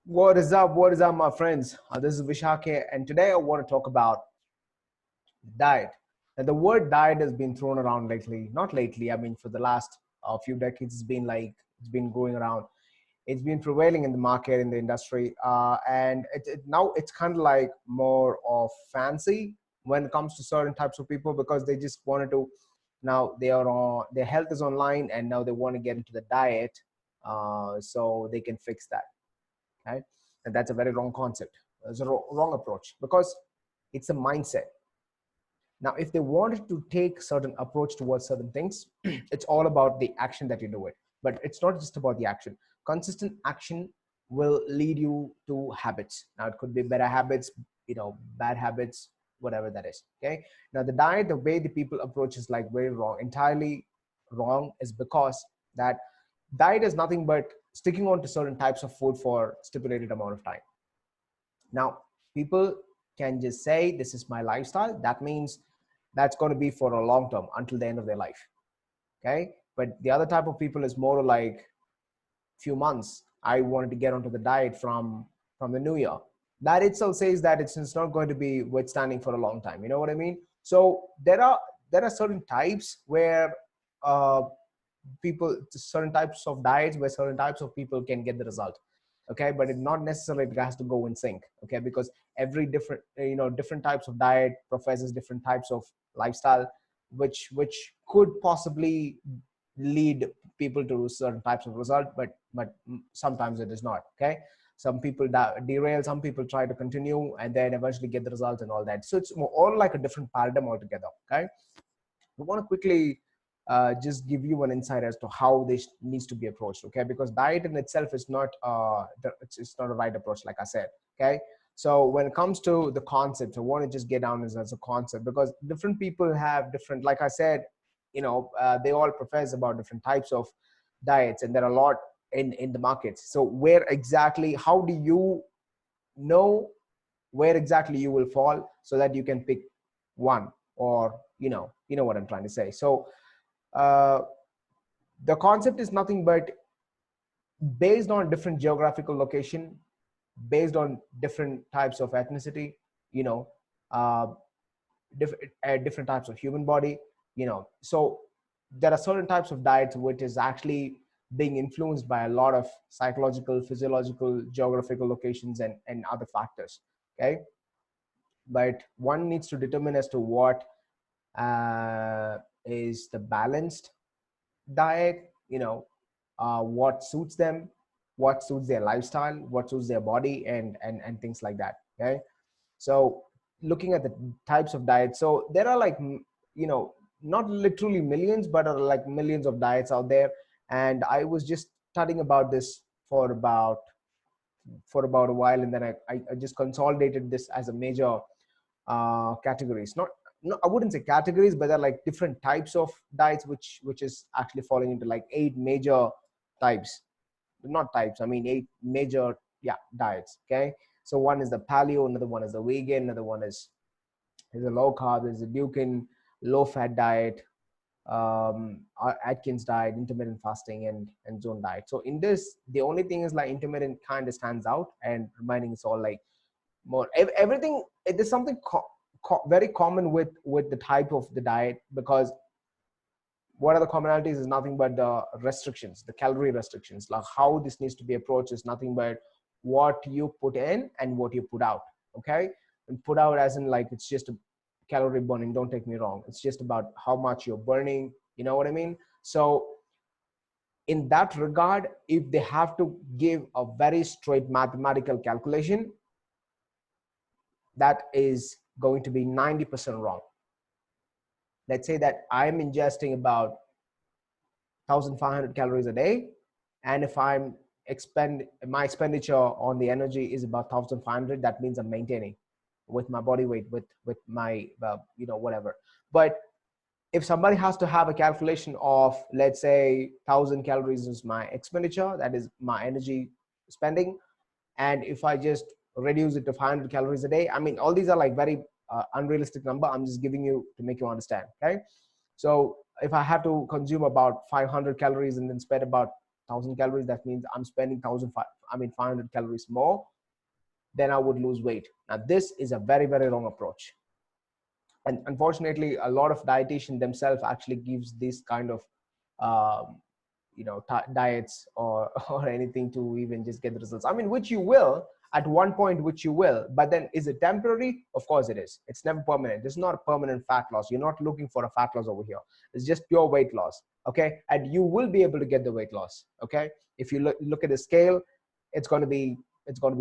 What is up? What is up, my friends? This is Vishak here, and today I want to talk about diet. And the word diet has been thrown around lately. Not lately. I mean, for the last few decades, it's been going around. It's been prevailing in the market, in the industry, and now it's kind of like more of fancy when it comes to certain types of people because they just wanted to. Now they are on their health is online, and now they want to get into the diet, so they can fix that, right? And that's a very wrong concept. It's a wrong approach because it's a mindset. Now, if they wanted to take certain approach towards certain things, it's all about the action that you do it. But it's not just about the action. Consistent action will lead you to habits. Now, it could be better habits, bad habits, whatever that is. Okay. Now, the diet, the way the people approach is like very wrong, entirely wrong, is because that diet is nothing but sticking on to certain types of food for stipulated amount of time. Now, people can just say, this is my lifestyle. That means that's going to be for a long term until the end of their life. Okay. But the other type of people is more like few months. I wanted to get onto the diet from the new year. That itself says that it's not going to be withstanding for a long time. You know what I mean? So there are certain types where uh, certain types of diets where certain types of people can get the result. Okay, but it not necessarily it has to go in sync. Okay, because every different different types of diet professes different types of lifestyle, which could possibly lead people to certain types of result, but sometimes it is not. Okay, some people derail, some people try to continue and then eventually get the result and all that. So it's all like a different paradigm altogether. Okay, I want to quickly just give you an insight as to how this needs to be approached. Okay, because diet in itself is not it's not a right approach, like I said. Okay, so when it comes to the concept, I want to just get down as a concept because different people have different, like I said, they all profess about different types of diets, and there are a lot in the markets. So where exactly, how do you know where exactly you will fall so that you can pick one, or you know what I'm trying to say. So uh, the concept is nothing but based on different geographical location, based on different types of ethnicity, you know uh, different types of human body. So there are certain types of diets which is actually being influenced by a lot of psychological, physiological, geographical locations, and other factors. Okay, but one needs to determine as to what is the balanced diet, what suits them, what suits their lifestyle, what suits their body, and things like that. Okay, so looking at the types of diets, so there are like not literally millions, but are like millions of diets out there. And I was just studying about this for about a while, and then I just consolidated this as a major categories. Not no, I wouldn't say categories, but they're like different types of diets, which is actually falling into like eight major types. Not types, I mean eight major, yeah, diets. Okay, so one is the paleo, another one is the vegan, another one is a low carb, there's a Dukin low fat diet, Atkins diet, intermittent fasting, and zone diet. So in this, the only thing is like intermittent kind of stands out, and remaining is all like more everything. There's something very common with the type of the diet, because what are the commonalities is nothing but the restrictions, the calorie restrictions. Like how this needs to be approached is nothing but what you put in and what you put out. Okay, and put out as in like it's just a calorie burning, don't take me wrong, it's just about how much you're burning, you know what I mean. So in that regard, if they have to give a very straight mathematical calculation, that is going to be 90% wrong. Let's say that I'm ingesting about 1,500 calories a day, and if I'm my expenditure on the energy is about 1,500, that means I'm maintaining with my body weight, with my whatever. But if somebody has to have a calculation of, let's say, 1,000 calories is my expenditure, that is my energy spending, and if I just reduce it to 500 calories a day, I mean, all these are like very unrealistic number. I'm just giving you to make you understand. Okay, so if I have to consume about 500 calories and then spend about 1,000 calories, that means I'm spending 500 calories more, then I would lose weight. Now this is a very, very wrong approach. And unfortunately, a lot of dietitians themselves actually gives this kind of um, diets or or anything to even just get the results. I mean, which you will at one point, which you will, but then is it temporary? Of course it is. It's never permanent. It's not a permanent fat loss. You're not looking for a fat loss over here. It's just pure weight loss. Okay, and you will be able to get the weight loss. Okay, if you look at the scale, it's going to be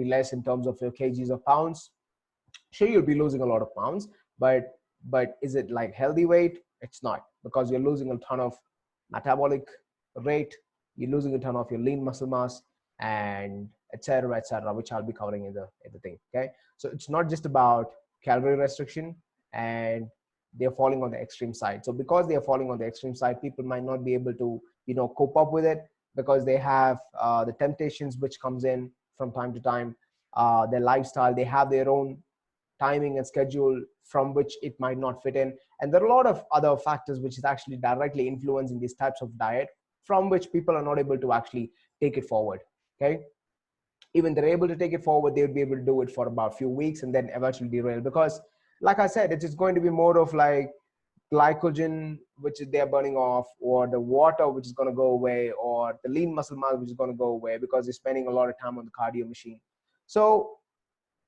less in terms of your kgs or pounds. Sure, you'll be losing a lot of pounds, but is it like healthy weight? It's not, because you're losing a ton of metabolic rate, you're losing a ton of your lean muscle mass, and etc., which I'll be covering in the thing. Okay, so it's not just about calorie restriction, and they're falling on the extreme side. So because they are falling on the extreme side, people might not be able to cope up with it, because they have the temptations which comes in from time to time, their lifestyle, they have their own timing and schedule from which it might not fit in, and there are a lot of other factors which is actually directly influencing these types of diet, from which people are not able to actually take it forward. Okay, even they're able to take it forward, they would be able to do it for about a few weeks and then eventually derail, because like I said, it is going to be more of like glycogen which they're burning off, or the water which is going to go away, or the lean muscle mass which is going to go away, because they're spending a lot of time on the cardio machine. So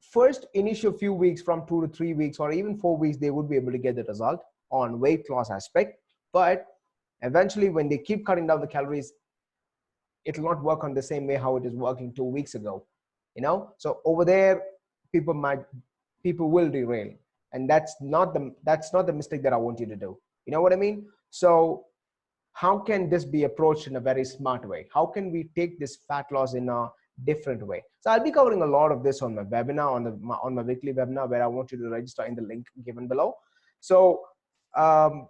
first initial few weeks, from 2 to 3 weeks or even 4 weeks, they would be able to get the result on weight loss aspect. But eventually, when they keep cutting down the calories, it will not work on the same way how it is working 2 weeks ago. So over there, people will derail, and that's not the mistake that I want you to do. You know what I mean? So how can this be approached in a very smart way? How can we take this fat loss in a different way? So I'll be covering a lot of this on my webinar, on my weekly webinar, where I want you to register in the link given below. So um,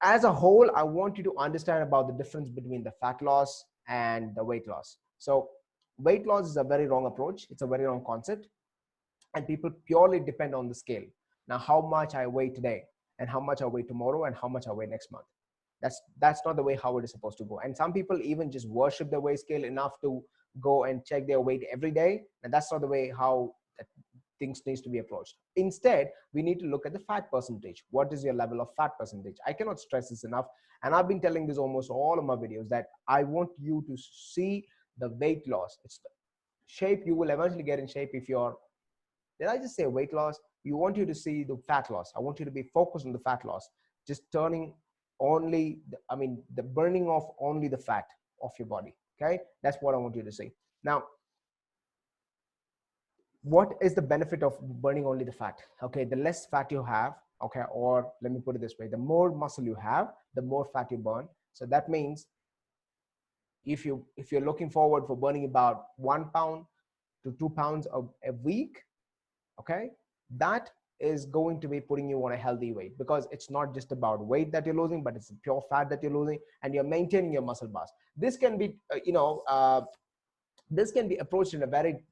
as a whole, I want you to understand about the difference between the fat loss and the weight loss. So weight loss is a very wrong approach. It's a very wrong concept, and people purely depend on the scale. Now, how much I weigh today, and how much I weigh tomorrow, and how much I weigh next month. That's not the way how it is supposed to go. And some people even just worship the weight scale enough to go and check their weight every day, and that's not the way how things needs to be approached. Instead, we need to look at the fat percentage. What is your level of fat percentage? I cannot stress this enough, and I've been telling this almost all of my videos, that I want you to see the weight loss. It's the shape. You will eventually get in shape if you're, did I just say weight loss? You want you to see the fat loss. I want you to be focused on the fat loss, just turning only the burning of only the fat of your body. Okay, that's what I want you to see. Now, what is the benefit of burning only the fat? Okay, the less fat you have, okay, or let me put it this way, the more muscle you have, the more fat you burn. So that means if you're looking forward for burning about 1 pound to 2 pounds a week, okay, that is going to be putting you on a healthy weight, because it's not just about weight that you're losing, but it's pure fat that you're losing, and you're maintaining your muscle mass. This can be this can be approached in a very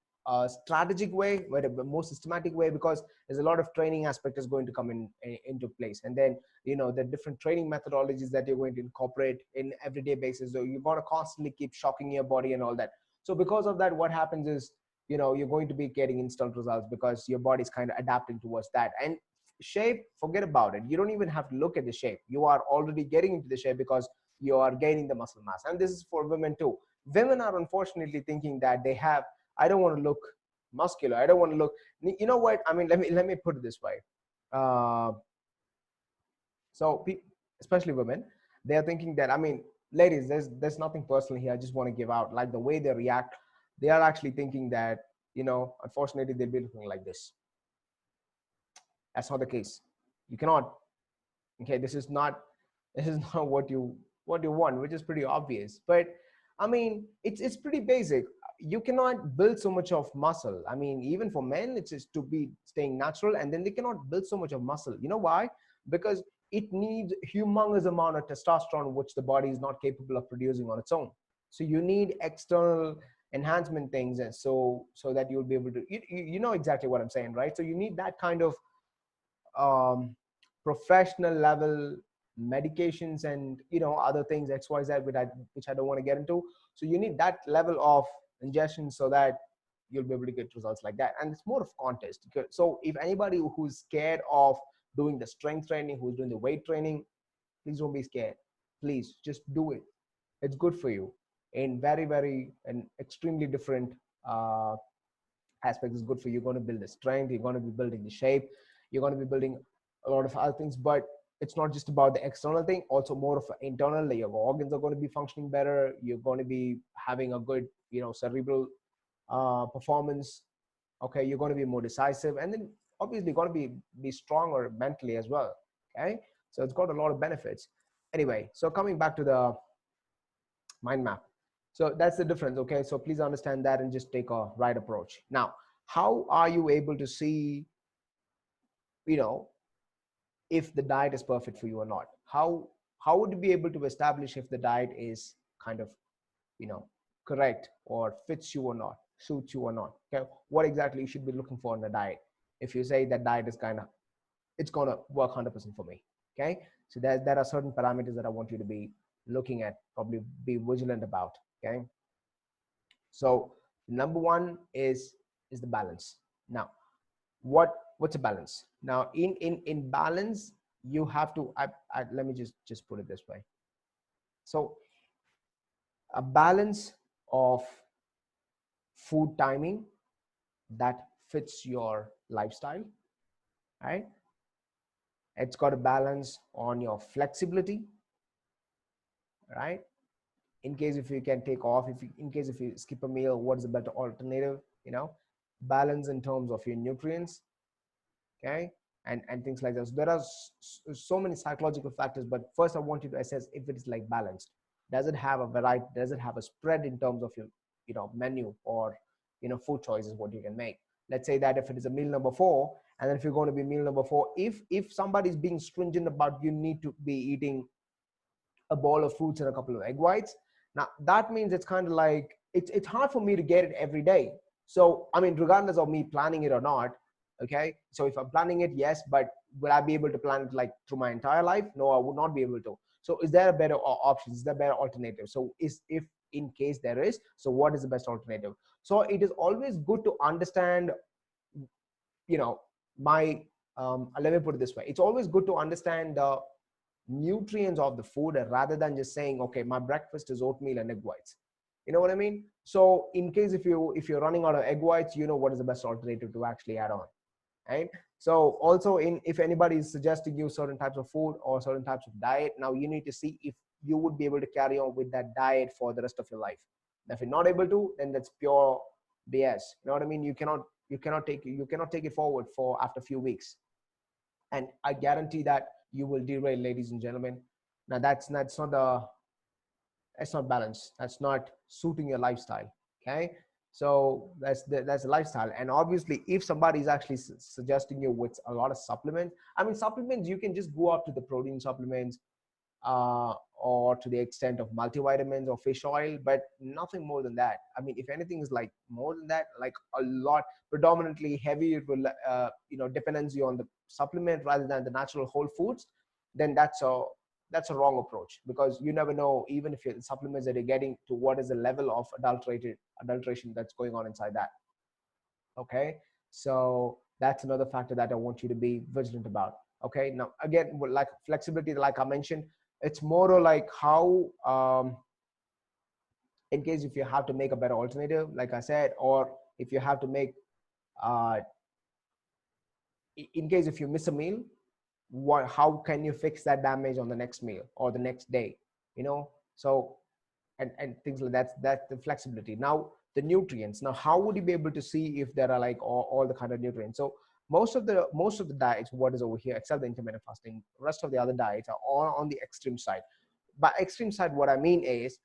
strategic way, a more systematic way, because there's a lot of training aspect is going to come into place, and then the different training methodologies that you're going to incorporate in everyday basis. So you're going to constantly keep shocking your body and all that. So because of that, what happens is you're going to be getting instant results, because your body's kind of adapting towards that. And shape, forget about it. You don't even have to look at the shape. You are already getting into the shape because you are gaining the muscle mass. And this is for women too. Women are unfortunately thinking that they have, I don't want to look muscular, I don't want to look, you know what I mean, let me put it this way. uh, so especially women, they are thinking that, I mean, ladies, there's nothing personal here, I just want to give out, like the way they react, they are actually thinking that unfortunately they'll be looking like this. That's not the case. You cannot. Okay, this is not what you want, which is pretty obvious. But I mean, it's pretty basic. You cannot build so much of muscle. I mean, even for men, it's just to be staying natural, and then they cannot build so much of muscle. You know why? Because it needs humongous amount of testosterone, which the body is not capable of producing on its own. So you need external enhancement things, and so that you'll be able to, you know exactly what I'm saying, right? So you need that kind of um, professional level medications and other things XYZ, which I don't want to get into. So you need that level of ingestion so that you'll be able to get results like that. And it's more of contest. So if anybody who's scared of doing the strength training, who's doing the weight training, please don't be scared. Please just do it. It's good for you in very and extremely different uh, aspects. Is good for you. You're going to build the strength, you're going to be building the shape, you're going to be building a lot of other things. But it's not just about the external thing, also more of an internal. Like your organs are going to be functioning better, you're going to be having a good, cerebral performance. Okay, you're going to be more decisive, and then obviously you're going to be stronger mentally as well. Okay, so it's got a lot of benefits. Anyway, so coming back to the mind map, so that's the difference. Okay, so please understand that and just take a right approach. Now, how are you able to see, you know if the diet is perfect for you or not? How would you be able to establish if the diet is kind of, you know correct, or fits you or not, suits you or not? Okay, what exactly you should be looking for in a diet if you say that diet is kind of, it's going to work 100% for me? Okay, so there are certain parameters that I want you to be looking at, probably be vigilant about. Okay, so number one is the balance. Now, what's a balance? Now, in balance, you have to, let me just put it this way. So a balance of food timing that fits your lifestyle, right? It's got a balance on your flexibility, right? In case if you can take off, if you, in case if you skip a meal, what is a better alternative? Balance in terms of your nutrients. Okay, and things like this. There are so many psychological factors, but first I want you to assess if it is like balanced. Does it have a variety? Does it have a spread in terms of your menu, or food choices what you can make? Let's say that if it is a meal number 4, and then if you're going to be meal number 4, if somebody's being stringent about you need to be eating a bowl of fruits and a couple of egg whites. Now that means it's kind of like it's hard for me to get it every day. So I mean, regardless of me planning it or not, okay. So if I'm planning it, yes, but will I be able to plan it like through my entire life? No, I would not be able to. So is there a better option? Is there a better alternative? So if in case there is, so what is the best alternative? So it is always good to understand, you know, my let me put it this way. It's always good to understand the nutrients of the food rather than just saying, okay, my breakfast is oatmeal and egg whites. You know what I mean? So in case if you're running out of egg whites, you know what is the best alternative to actually add on, right? So also, if anybody is suggesting you certain types of food or certain types of diet, now you need to see if you would be able to carry on with that diet for the rest of your life. Now, if you're not able to, then that's pure BS. You know what I mean? You cannot take it forward for after a few weeks, and I guarantee that you will derail, ladies and gentlemen. Now that's not balanced. That's not suiting your lifestyle. Okay, so that's the lifestyle. And obviously, if somebody is actually suggesting you with a lot of supplements, I mean, supplements, you can just go up to the protein supplements, or to the extent of multivitamins or fish oil, but nothing more than that. I mean, if anything is like more than that, like a lot, predominantly heavy, dependency on the supplement rather than the natural whole foods, then that's a wrong approach, because you never know, even if the supplements that you're getting, to what is the level of adulteration that's going on inside that. Okay, so that's another factor that I want you to be vigilant about. Okay, now again, like flexibility, like I mentioned, it's more like how, in case if you have to make a better alternative, like I said, or if you have to make, uh, in case if you miss a meal, how can you fix that damage on the next meal or the next day? So and things like that. That's the flexibility. Now the nutrients. Now how would you be able to see if there are like all the kind of nutrients? So most of the diets, what is over here, except the intermittent fasting, rest of the other diets are all on the extreme side. By extreme side, what I mean is,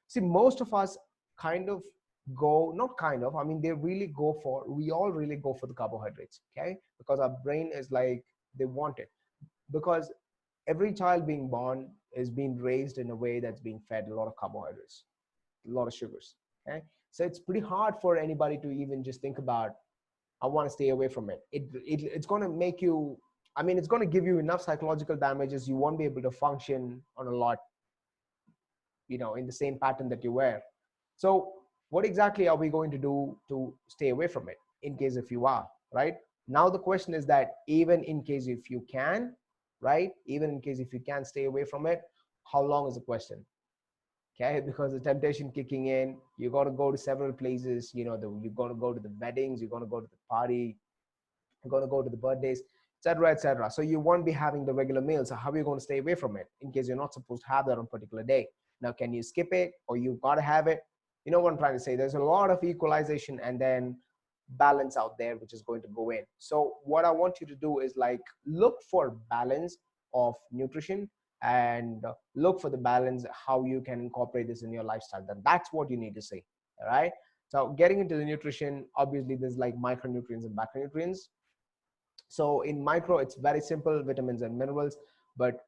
see, most of us kind of go, not kind of, I mean, we all really go for the carbohydrates. Okay, because our brain is like, they want it, because every child being born is being raised in a way that's being fed a lot of carbohydrates, a lot of sugars. Okay, so it's pretty hard for anybody to even just think about, I want to stay away from it. It's going to make you, I mean, it's going to give you enough psychological damages. You won't be able to function on a lot, in the same pattern that you were. So what exactly are we going to do to stay away from it in case if you are, right? Now the question is that even in case if you can, right? Even in case if you can stay away from it, how long is the question? Okay, because the temptation kicking in, you're going to go to several places, you're going to go to the weddings, you're going to go to the party, you're going to go to the birthdays, etc., etc. So you won't be having the regular meals. So how are you going to stay away from it in case you're not supposed to have that on a particular day? Now, can you skip it or you got to have it? You know what I'm trying to say? There's a lot of equalization and then balance out there which is going to go in. So what I want you to do is like look for balance of nutrition and look for the balance how you can incorporate this in your lifestyle. Then that's what you need to see. All right. So getting into the nutrition, obviously there's like micronutrients and macronutrients. So in micro, it's very simple, vitamins and minerals. But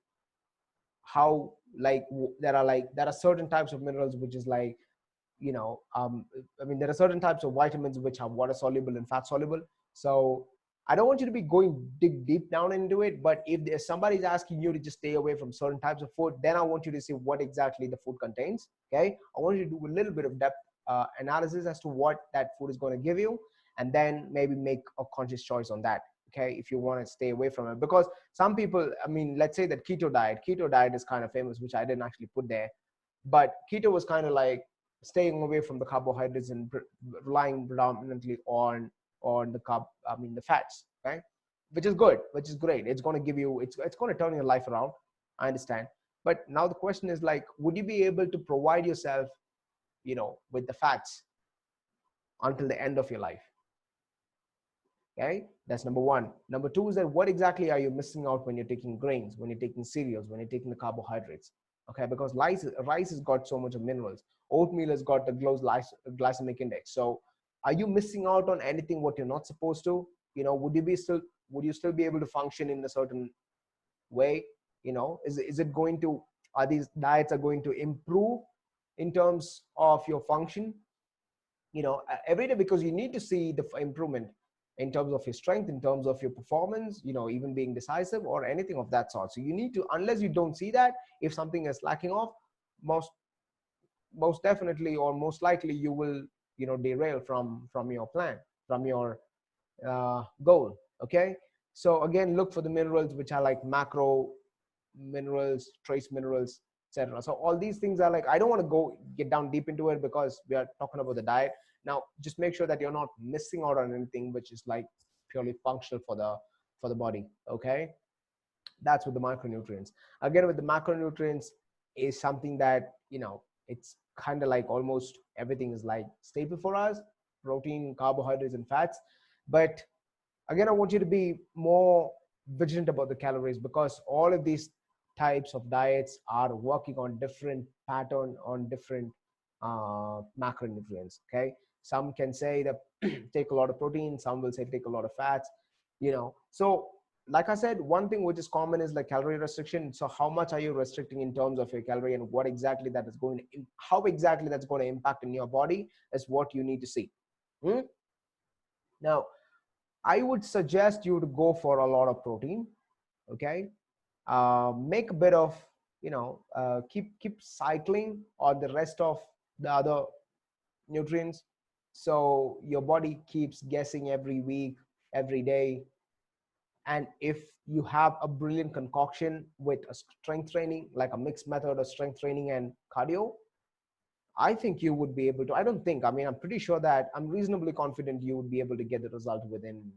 how like there are certain types of minerals which is like, I mean, there are certain types of vitamins which are water soluble and fat soluble. So I don't want you to be going dig deep down into it, but if there's somebody's asking you to just stay away from certain types of food, then I want you to see what exactly the food contains. Okay, I want you to do a little bit of depth analysis as to what that food is going to give you, and then maybe make a conscious choice on that. Okay, if you want to stay away from it, because some people, I mean, let's say that keto diet is kind of famous, which I didn't actually put there, but keto was kind of like staying away from the carbohydrates and relying predominantly on the the fats, okay, which is good, which is great. It's going to give you, it's going to turn your life around. I understand, but now the question is like, would you be able to provide yourself, with the fats until the end of your life? Okay, that's number one. Number two is that what exactly are you missing out when you're taking grains, when you're taking cereals, when you're taking the carbohydrates? Okay, because rice has got so much of minerals. Oatmeal has got the glycemic index. So are you missing out on anything what you're not supposed to? Would you still be able to function in a certain way? Is it going to, are these diets are going to improve in terms of your function, every day, because you need to see the improvement in terms of your strength, in terms of your performance, even being decisive or anything of that sort. So you need to, unless you don't see that, if something is lacking off, most most definitely or most likely you will, derail from your plan, from your goal. Okay, so again, look for the minerals which are like macro minerals, trace minerals, etc. So all these things are like, I don't want to get down deep into it because we are talking about the diet now. Just make sure that you're not missing out on anything which is like purely functional for the body. Okay, that's with the micronutrients. Again, with the macronutrients is something that, it's kind of like almost everything is like staple for us: protein, carbohydrates, and fats. But again, I want you to be more vigilant about the calories, because all of these types of diets are working on different pattern, on different macronutrients. Okay, some can say that take a lot of protein, some will say take a lot of fats. So like I said, one thing which is common is like calorie restriction. So how much are you restricting in terms of your calorie, and what exactly that is going to, how exactly that's going to impact in your body is what you need to see. Hmm? Now, I would suggest you to go for a lot of protein. Okay, make a bit of, keep cycling on the rest of the other nutrients, so your body keeps guessing every week, every day. And if you have a brilliant concoction with a strength training, like a mixed method of strength training and cardio, I think you would be able to, I don't think, I mean, I'm pretty sure that I'm reasonably confident you would be able to get the result within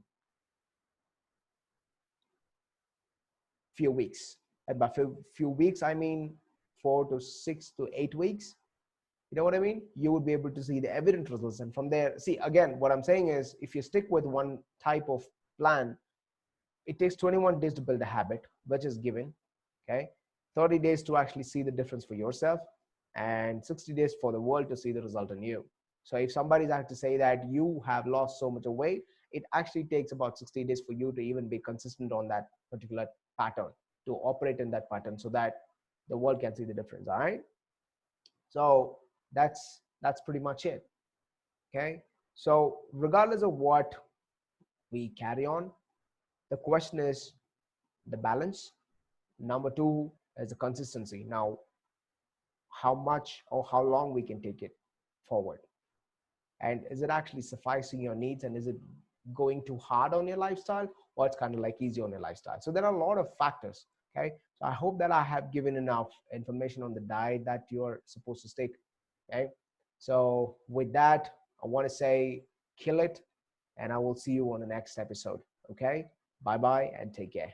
few weeks. And by few weeks, I mean 4 to 6 to 8 weeks. You know what I mean? You would be able to see the evident results. And from there, see, again, what I'm saying is if you stick with one type of plan, it takes 21 days to build a habit, which is given. Okay, 30 days to actually see the difference for yourself, and 60 days for the world to see the result in you. So if somebody's had to say that you have lost so much of weight, it actually takes about 60 days for you to even be consistent on that particular pattern, to operate in that pattern, so that the world can see the difference. All right, so that's pretty much it. Okay, so regardless of what we carry on, the question is the balance. Number two is the consistency. Now, how much or how long we can take it. forward? And is it actually sufficing your needs, and is it going too hard on your lifestyle, or it's kind of like easy on your lifestyle? So there are a lot of factors. Okay, so I hope that I have given enough information on the diet that you're supposed to stick. Okay, so with that, I want to say kill it, and I will see you on the next episode. Okay, bye bye and take care.